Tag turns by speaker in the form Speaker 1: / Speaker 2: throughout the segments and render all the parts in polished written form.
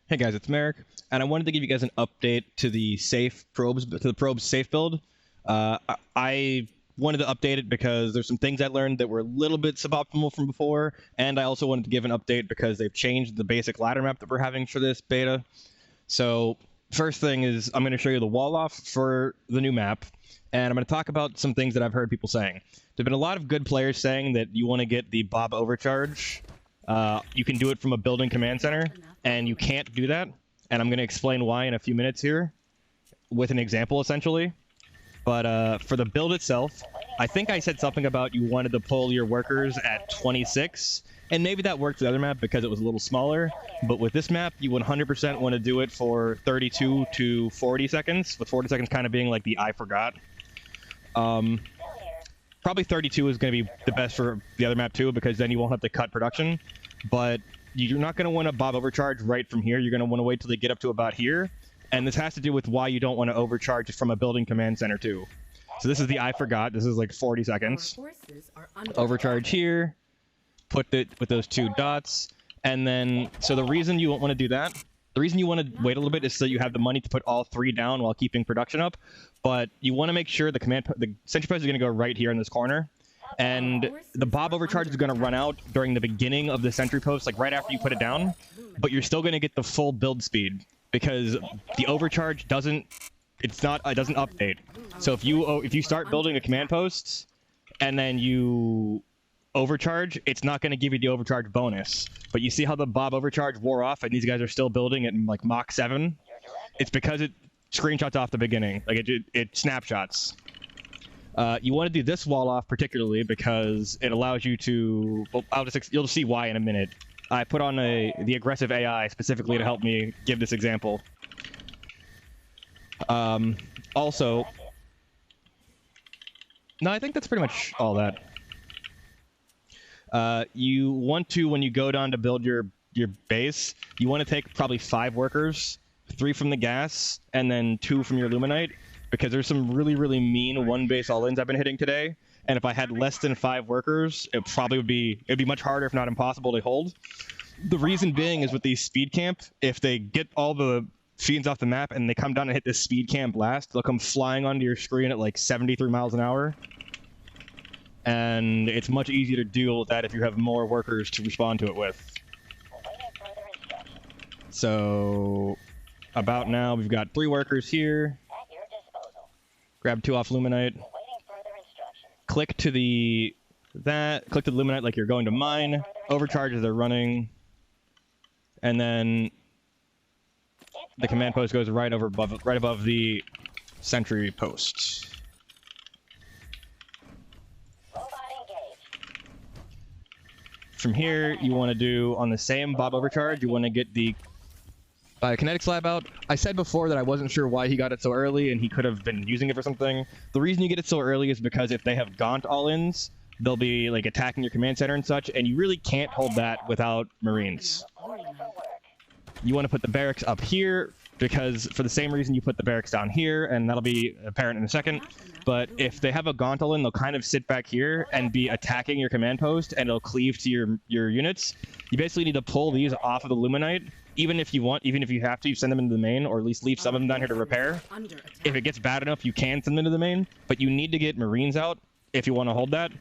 Speaker 1: Hey guys, it's Merrick, and I wanted to give you guys an update to the probes safe build. I wanted to update it because there's some things I learned that were a little bit suboptimal from before, and I also wanted to give an update because they've changed the basic ladder map that we're having for this beta. So first thing is I'm going to show you the wall off for the new map, and I'm going to talk about some things that I've heard people saying. There've been a lot of good players saying that you want to get the Bob overcharge. You can do it from a building command center, and you can't do that. And I'm going to explain why in a few minutes here, with an example essentially. But for the build itself, I think I said something about you wanted to pull your workers at 26, and maybe that worked for the other map because it was a little smaller. But with this map, you 100% want to do it for 32 to 40 seconds, with 40 seconds kind of being like the I forgot. Probably 32 is going to be the best for the other map too, because then you won't have to cut production. But you're not going to want to Bob overcharge right from here. You're going to want to wait till they get up to about here. And this has to do with why you don't want to overcharge from a building command center too. So this is the I forgot. This is like 40 seconds. Overcharge here. Put it with those two dots. And then, so the reason you won't want to do that, the reason you want to wait a little bit is so you have the money to put all three down while keeping production up. But you want to make sure the sentry post is going to go right here in this corner. And the Bob overcharge is going to run out during the beginning of the sentry post, like right after you put it down. But you're still going to get the full build speed because the overcharge doesn't update. So if you start building a command post and then you overcharge, it's not going to give you the overcharge bonus. But you see how the Bob overcharge wore off and these guys are still building it in like Mach 7? It's because it screenshots off the beginning, like it snapshots. You want to do this wall off particularly because it allows you to, well, you'll see why in a minute. I put on the aggressive AI specifically to help me give this example. Also, no, I think that's pretty much all that. You want to, when you go down to build your base, you want to take probably 5 workers, 3 from the gas, and then 2 from your Luminite, because there's some really, really mean one base all-ins I've been hitting today. And if I had less than 5 workers, it'd be much harder, if not impossible, to hold. The reason being is with these speed camp, if they get all the fiends off the map and they come down and hit this speed camp blast, they'll come flying onto your screen at like 73 miles an hour. And it's much easier to deal with that if you have more workers to respond to it with. So about now, we've got 3 workers here. Grab 2 off Luminite. Click to the Luminite like you're going to mine. Overcharge as they're running. And then the command post goes right above the sentry post. From here, you want to do on the same Bob overcharge, you want to get the kinetic slab out. I said before that I wasn't sure why he got it so early and he could have been using it for something. The reason you get it so early is because if they have gaunt all-ins, they'll be like attacking your command center and such, and you really can't hold that without Marines. You want to put the barracks up here because for the same reason you put the barracks down here, and that'll be apparent in a second. But if they have a gaunt all-in, they'll kind of sit back here and be attacking your command post, and it'll cleave to your units. You basically need to pull these off of the Luminite. Even if you have to, you send them into the main, or at least leave some of them down here to repair. If it gets bad enough, you can send them into the main, but you need to get Marines out if you want to hold that.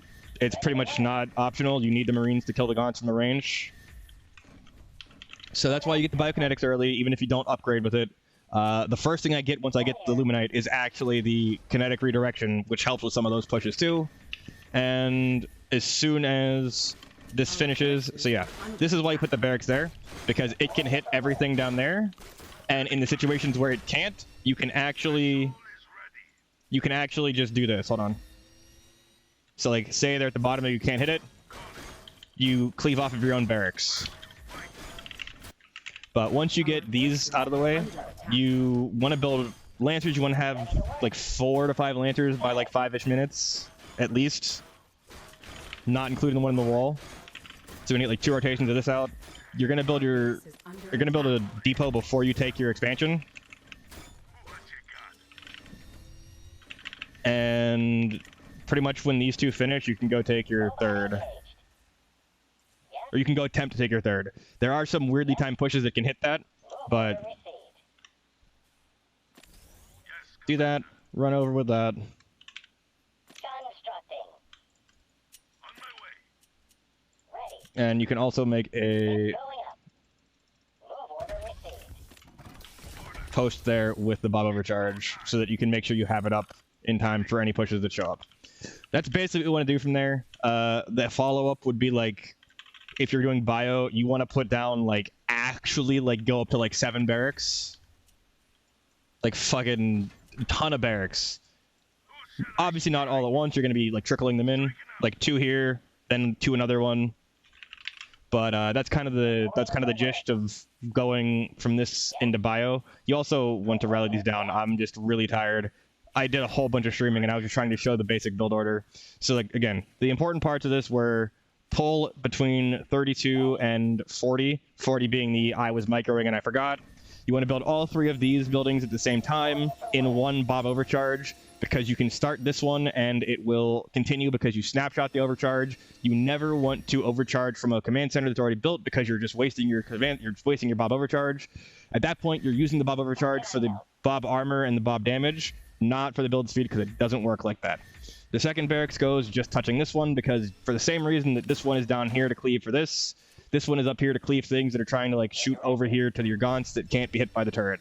Speaker 1: It's pretty much not optional. You need the Marines to kill the gaunts from the range. So that's why you get the biokinetics early, even if you don't upgrade with it. The first thing I get once I get the Luminite is actually the kinetic redirection, which helps with some of those pushes too. And as soon as this finishes, so yeah, this is why you put the barracks there, because it can hit everything down there, and in the situations where it can't, you can actually just do this. Hold on. So like, say they're at the bottom and you can't hit it, you cleave off of your own barracks. But once you get these out of the way, you want to build Lancers. You want to have like 4 to 5 Lancers by like 5-ish minutes, at least. Not including the one in the wall. So we need like 2 rotations of this out. You're gonna build a depot before you take your expansion. And pretty much when these 2 finish, you can go take your 3rd. Or you can go attempt to take your 3rd. There are some weirdly timed pushes that can hit that. But do that, run over with that. And you can also make a post there with the Bob overcharge so that you can make sure you have it up in time for any pushes that show up. That's basically what you want to do from there. The follow-up would be like, if you're doing bio, you want to put down like actually like go up to like 7 barracks. Like fucking ton of barracks. Obviously not all at once, you're going to be like trickling them in. Like 2 here, then 2 another one. But that's kind of the gist of going from this into bio. You also want to rally these down. I'm just really tired. I did a whole bunch of streaming and I was just trying to show the basic build order. So like again, the important parts of this were pull between 32 and 40. 40 being the I was microing and I forgot. You want to build all 3 of these buildings at the same time in one Bob overcharge, because you can start this one and it will continue because you snapshot the overcharge. You never want to overcharge from a command center that's already built because you're just wasting your Bob overcharge. At that point, you're using the Bob overcharge for the Bob armor and the Bob damage, not for the build speed, because it doesn't work like that. The second barracks goes just touching this one because for the same reason that this one is down here to cleave for this one is up here to cleave things that are trying to like shoot over here to your gaunts that can't be hit by the turret.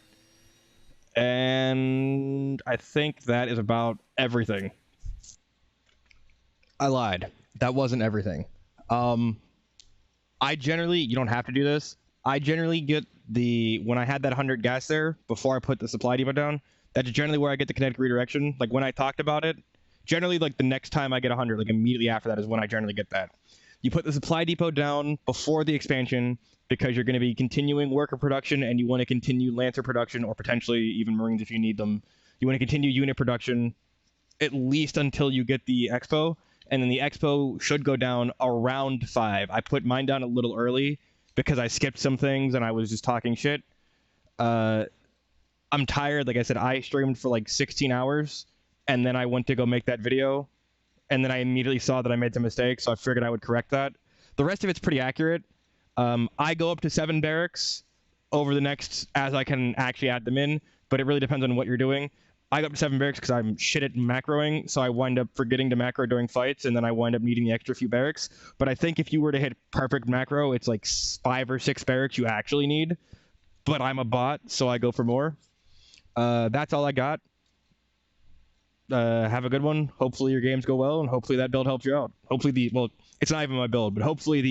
Speaker 1: And I think that is about everything. I lied. That wasn't everything. I generally, you don't have to do this. I generally get when I had that 100 gas there, before I put the supply depot down, that's generally where I get the kinetic redirection. Like when I talked about it, generally like the next time I get 100, like immediately after that is when I generally get that. You put the supply depot down before the expansion because you're going to be continuing worker production and you want to continue Lancer production or potentially even Marines if you need them. You want to continue unit production at least until you get the Expo, and then the Expo should go down around 5. I put mine down a little early because I skipped some things and I was just talking shit. I'm tired. Like I said, I streamed for like 16 hours and then I went to go make that video. And then I immediately saw that I made some mistakes, so I figured I would correct that. The rest of it's pretty accurate. I go up to 7 barracks over the next, as I can actually add them in, but it really depends on what you're doing. I go up to 7 barracks because I'm shit at macroing, so I wind up forgetting to macro during fights, and then I wind up needing the extra few barracks. But I think if you were to hit perfect macro, it's like 5 or 6 barracks you actually need. But I'm a bot, so I go for more. That's all I got. Have a good one. Hopefully your games go well, and hopefully that build helps you out. Hopefully it's not even my build, but hopefully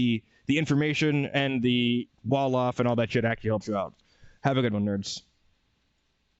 Speaker 1: the information and the wall off and all that shit actually helps you out. Have a good one, nerds.